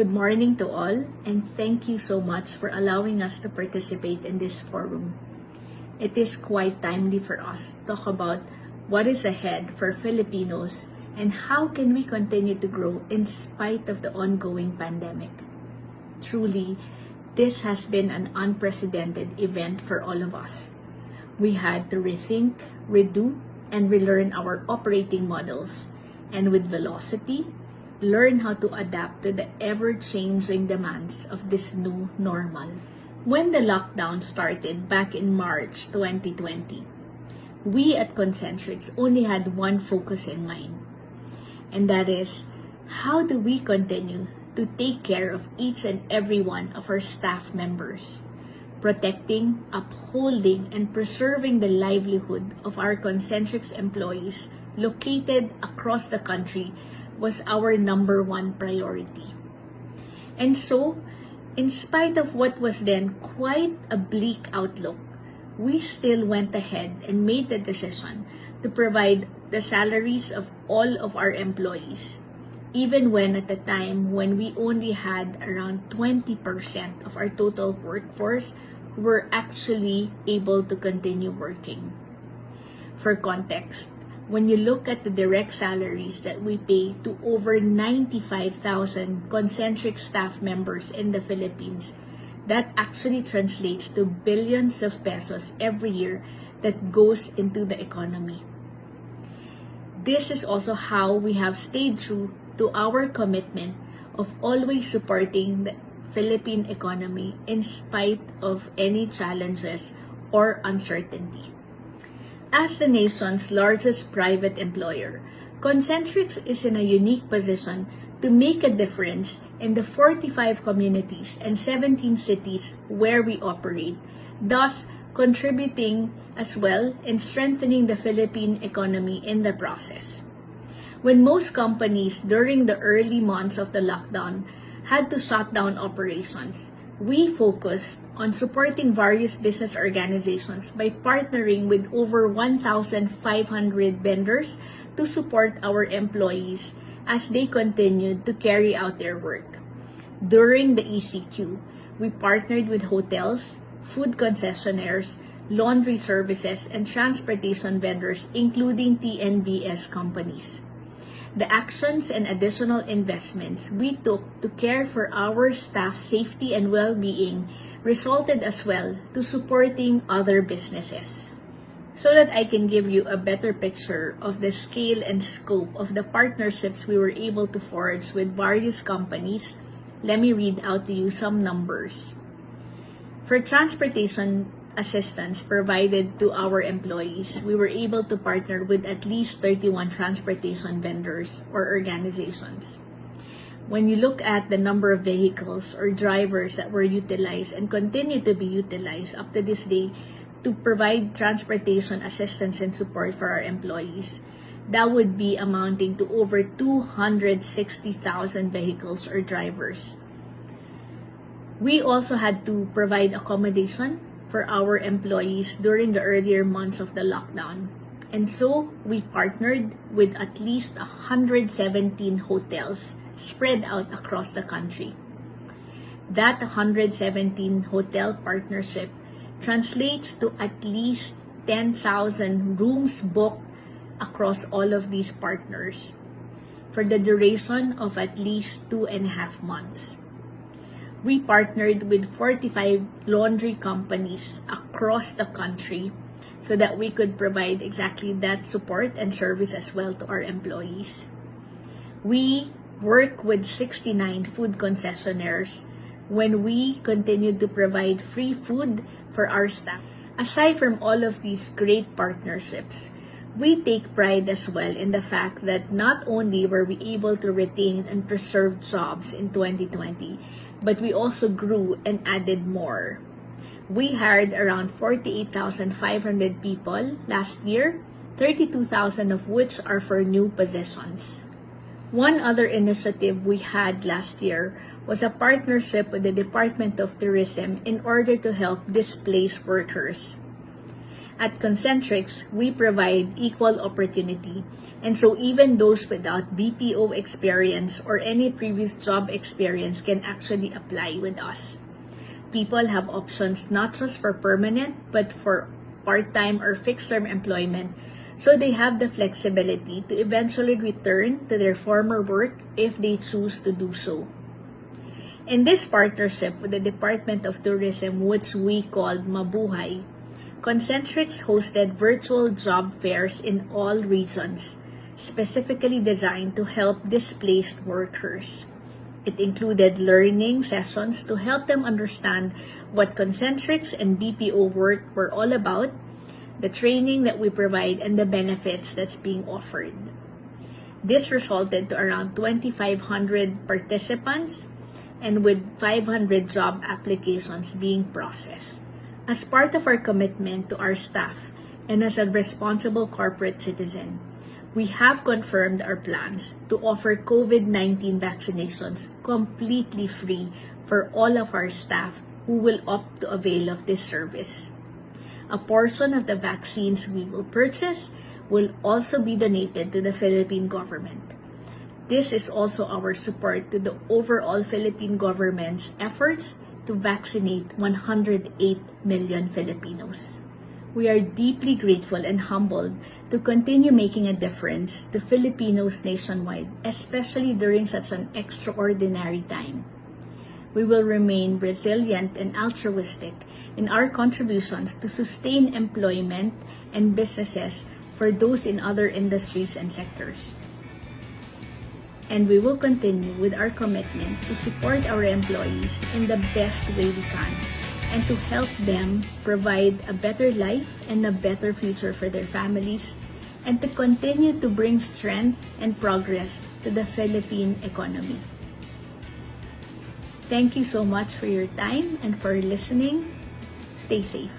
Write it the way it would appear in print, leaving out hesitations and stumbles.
Good morning to all, and thank you so much for allowing us to participate in this forum. It is quite timely for us to talk about what is ahead for Filipinos and how can we continue to grow in spite of the ongoing pandemic. Truly, this has been an unprecedented event for all of us. We had to rethink, redo, and relearn our operating models, and with velocity, learn how to adapt to the ever-changing demands of this new normal. When the lockdown started back in March 2020, we at Concentrix only had one focus in mind, and that is, how do we continue to take care of each and every one of our staff members, protecting, upholding, and preserving the livelihood of our Concentrix employees located across the country was our number one priority. And so, in spite of what was then quite a bleak outlook, we still went ahead and made the decision to provide the salaries of all of our employees, even when at the time when we only had around 20% of our total workforce were actually able to continue working. For context, when you look at the direct salaries that we pay to over 95,000 Concentrix staff members in the Philippines, that actually translates to billions of pesos every year that goes into the economy. This is also how we have stayed true to our commitment of always supporting the Philippine economy in spite of any challenges or uncertainty. As the nation's largest private employer, Concentrix is in a unique position to make a difference in the 45 communities and 17 cities where we operate, thus contributing as well in strengthening the Philippine economy in the process. When most companies during the early months of the lockdown had to shut down operations, we focused on supporting various business organizations by partnering with over 1,500 vendors to support our employees as they continued to carry out their work. During the ECQ, we partnered with hotels, food concessionaires, laundry services, and transportation vendors, including TNVS companies. The actions and additional investments we took to care for our staff's safety and well-being resulted as well to supporting other businesses. So that I can give you a better picture of the scale and scope of the partnerships we were able to forge with various companies, let me read out to you some numbers. For transportation assistance provided to our employees, we were able to partner with at least 31 transportation vendors or organizations. When you look at the number of vehicles or drivers that were utilized and continue to be utilized up to this day to provide transportation assistance and support for our employees, that would be amounting to over 260,000 vehicles or drivers. We also had to provide accommodation for our employees during the earlier months of the lockdown. And so, we partnered with at least 117 hotels spread out across the country. That 117 hotel partnership translates to at least 10,000 rooms booked across all of these partners for the duration of at least 2.5 months. We partnered with 45 laundry companies across the country so that we could provide exactly that support and service as well to our employees. We work with 69 food concessionaires when we continued to provide free food for our staff. Aside from all of these great partnerships, we take pride as well in the fact that not only were we able to retain and preserve jobs in 2020, but we also grew and added more. We hired around 48,500 people last year, 32,000 of which are for new positions. One other initiative we had last year was a partnership with the Department of Tourism in order to help displaced workers. At Concentrix, we provide equal opportunity, and so even those without BPO experience or any previous job experience can actually apply with us. People have options not just for permanent, but for part-time or fixed-term employment, so they have the flexibility to eventually return to their former work if they choose to do so. In this partnership with the Department of Tourism, which we called Mabuhay, Concentrix hosted virtual job fairs in all regions, specifically designed to help displaced workers. It included learning sessions to help them understand what Concentrix and BPO work were all about, the training that we provide, and the benefits that's being offered. This resulted to around 2,500 participants and with 500 job applications being processed. As part of our commitment to our staff and as a responsible corporate citizen, we have confirmed our plans to offer COVID-19 vaccinations completely free for all of our staff who will opt to avail of this service. A portion of the vaccines we will purchase will also be donated to the Philippine government. This is also our support to the overall Philippine government's efforts to vaccinate 108 million Filipinos. We are deeply grateful and humbled to continue making a difference to Filipinos nationwide, especially during such an extraordinary time. We will remain resilient and altruistic in our contributions to sustain employment and businesses for those in other industries and sectors. And we will continue with our commitment to support our employees in the best way we can and to help them provide a better life and a better future for their families and to continue to bring strength and progress to the Philippine economy. Thank you so much for your time and for listening. Stay safe.